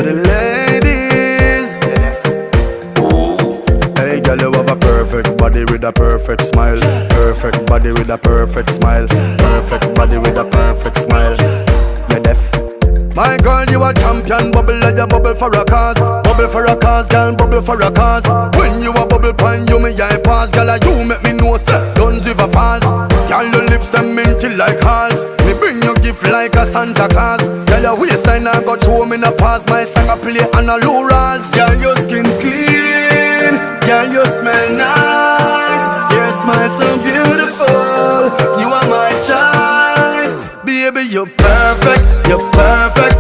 the ladies. Hey girl, you have a perfect body with a perfect smile. Perfect body with a perfect smile. Perfect body with a perfect smile. You're deaf. My girl, you a champion. Bubble like you bubble for a cause. Bubble for a cause, girl, bubble for a cause. When you a bubble pan, you me eye pass. Girl, you make me know say don't give a false. Girl, your lips them minty like hearts. Me bring you gift like a Santa Claus. Girl, your waistline I got show me na pass. My song I play on a low rolls. Girl, your skin clean. Girl, you smell nice. Your smile so beautiful. You are my choice. Baby, you're perfect. You're perfect.